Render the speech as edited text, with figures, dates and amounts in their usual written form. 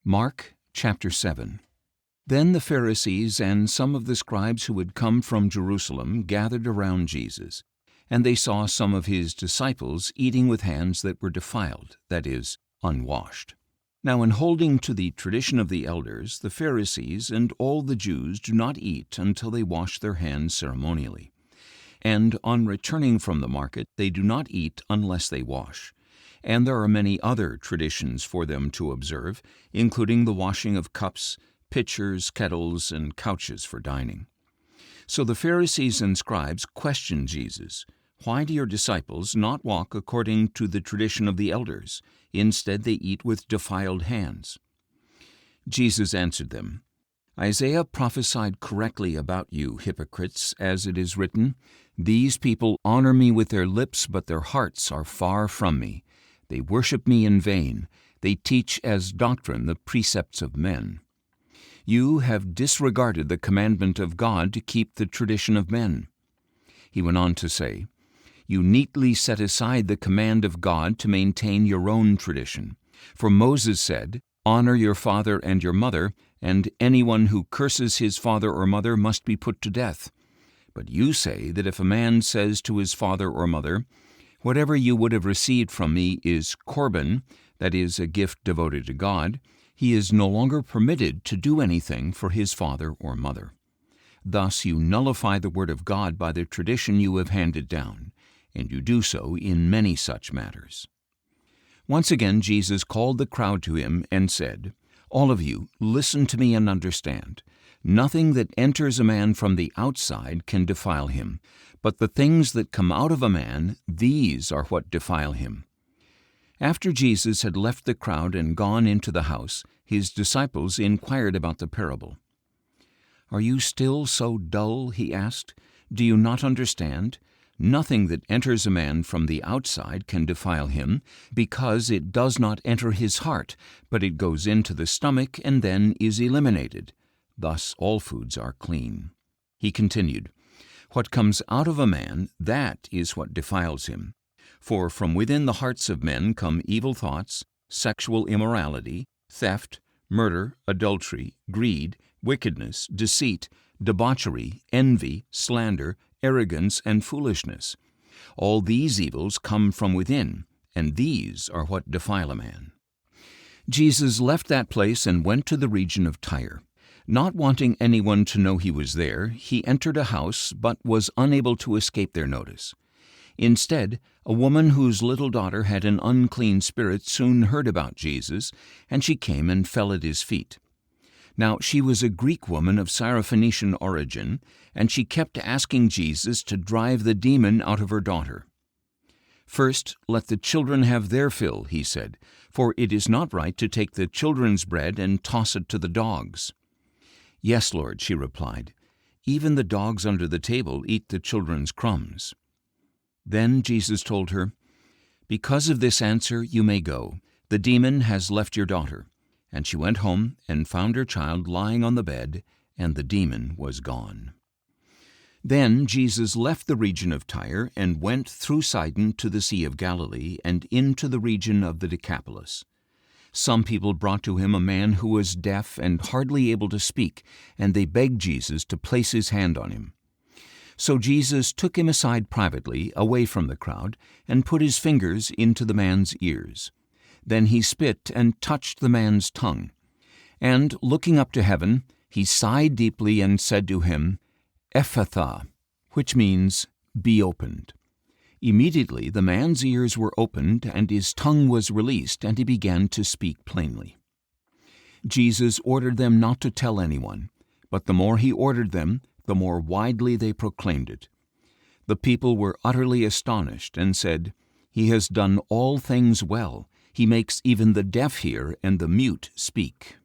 Mark chapter 7. Then the Pharisees and some of the scribes who had come from Jerusalem gathered around Jesus, and they saw some of his disciples eating with hands that were defiled, that is, unwashed. Now in holding to the tradition of the elders, the Pharisees and all the Jews do not eat until they wash their hands ceremonially. And on returning from the market, they do not eat unless they wash. And there are many other traditions for them to observe, including the washing of cups, pitchers, kettles, and couches for dining. So the Pharisees and scribes questioned Jesus, "Why do your disciples not walk according to the tradition of the elders? Instead they eat with defiled hands." Jesus answered them, "Isaiah prophesied correctly about you, hypocrites, as it is written, 'These people honor me with their lips, but their hearts are far from me. They worship me in vain. They teach as doctrine the precepts of men.' You have disregarded the commandment of God to keep the tradition of men." He went on to say, "You neatly set aside the command of God to maintain your own tradition. For Moses said, 'Honor your father and your mother, and anyone who curses his father or mother must be put to death.' But you say that if a man says to his father or mother, 'Whatever you would have received from me is korban,' that is, a gift devoted to God, he is no longer permitted to do anything for his father or mother. Thus you nullify the word of God by the tradition you have handed down, and you do so in many such matters." Once again Jesus called the crowd to him and said, "All of you, listen to me and understand. Nothing that enters a man from the outside can defile him, but the things that come out of a man, these are what defile him." After Jesus had left the crowd and gone into the house, his disciples inquired about the parable. "Are you still so dull?" he asked. "Do you not understand? Nothing that enters a man from the outside can defile him, because it does not enter his heart, but it goes into the stomach and then is eliminated. Thus all foods are clean." He continued, "What comes out of a man, that is what defiles him. For from within the hearts of men come evil thoughts, sexual immorality, theft, murder, adultery, greed, wickedness, deceit, debauchery, envy, slander, arrogance, and foolishness. All these evils come from within, and these are what defile a man." Jesus left that place and went to the region of Tyre. Not wanting anyone to know he was there, he entered a house, but was unable to escape their notice. Instead, a woman whose little daughter had an unclean spirit soon heard about Jesus, and she came and fell at his feet. Now she was a Greek woman of Syrophoenician origin, and she kept asking Jesus to drive the demon out of her daughter. "First, let the children have their fill," he said, "for it is not right to take the children's bread and toss it to the dogs." "Yes, Lord," she replied. "Even the dogs under the table eat the children's crumbs." Then Jesus told her, "Because of this answer you may go. The demon has left your daughter." And she went home and found her child lying on the bed, and the demon was gone. Then Jesus left the region of Tyre and went through Sidon to the Sea of Galilee and into the region of the Decapolis. Some people brought to him a man who was deaf and hardly able to speak, and they begged Jesus to place his hand on him. So Jesus took him aside privately, away from the crowd, and put his fingers into the man's ears. Then he spit and touched the man's tongue. And, looking up to heaven, he sighed deeply and said to him, "Ephphatha," which means, "Be opened." Immediately the man's ears were opened, and his tongue was released, and he began to speak plainly. Jesus ordered them not to tell anyone, but the more he ordered them, the more widely they proclaimed it. The people were utterly astonished and said, "He has done all things well. He makes even the deaf hear and the mute speak."